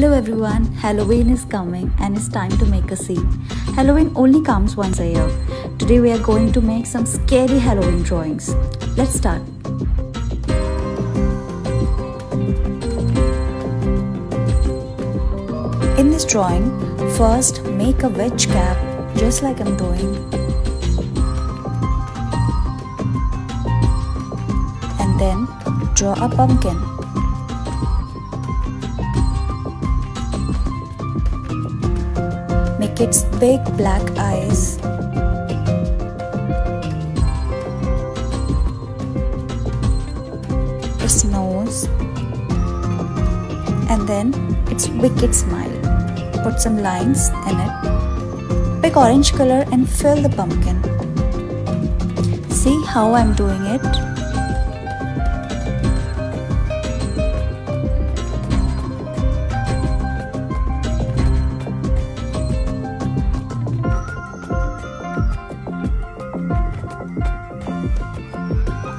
Hello everyone, Halloween is coming and it's time to make a scene. Halloween only comes once a year. Today we are going to make some scary Halloween drawings. Let's start. In this drawing, first make a wedge cap just like I'm doing. And then draw a pumpkin. Make its big black eyes. Its nose. And then its wicked smile. Put some lines in it. Pick orange color and fill the pumpkin. See how I'm doing it?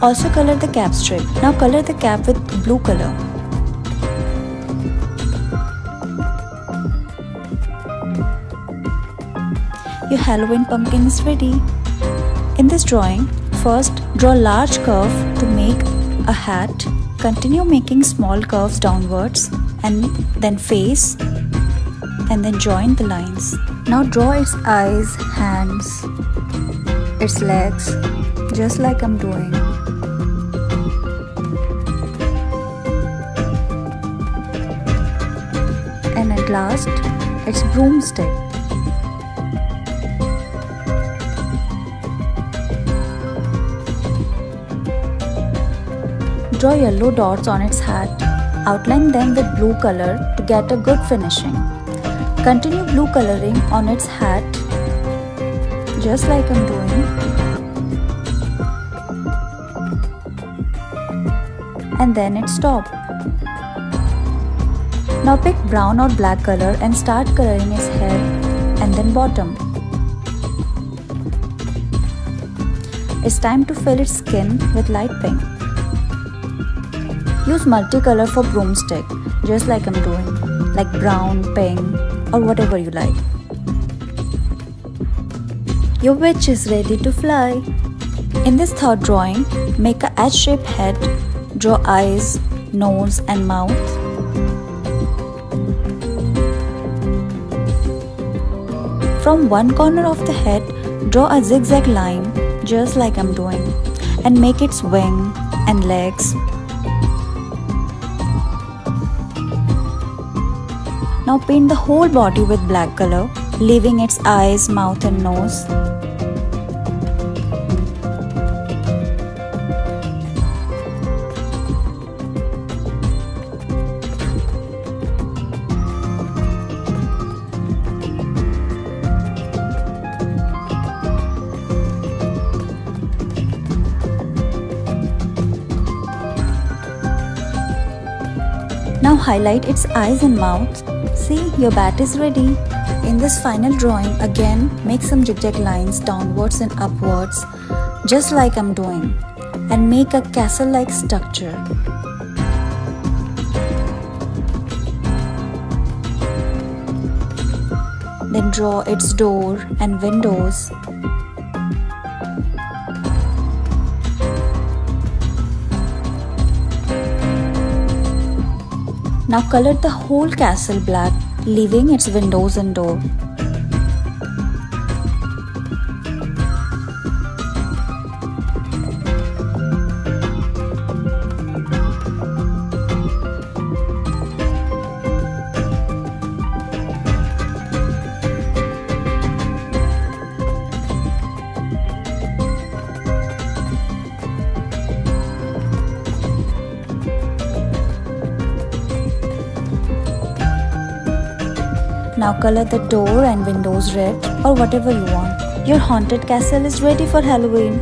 Also color the cap strip. Now color the cap with blue color. Your Halloween pumpkin is ready. In this drawing, first draw a large curve to make a hat. Continue making small curves downwards and then face and then join the lines. Now draw its eyes, hands, its legs, just like I'm doing. And at last, its broomstick. Draw yellow dots on its hat. Outline them with blue color to get a good finishing. Continue blue coloring on its hat, just like I'm doing. And then its top. Now pick brown or black color and start coloring its head and then bottom. It's time to fill its skin with light pink. Use multicolor for broomstick, just like I'm doing, like brown, pink, or whatever you like. Your witch is ready to fly. In this third drawing, make a H-shaped head, draw eyes, nose and mouth. From one corner of the head, draw a zigzag line, just like I'm doing, and make its wing and legs. Now paint the whole body with black color, leaving its eyes, mouth and nose. Now highlight its eyes and mouth. See, your bat is ready. In this final drawing, again make some zigzag lines downwards and upwards, just like I'm doing, and make a castle-like structure. Then draw its door and windows. Now color the whole castle black, leaving its windows and door. Now color the door and windows red or whatever you want. Your haunted castle is ready for Halloween.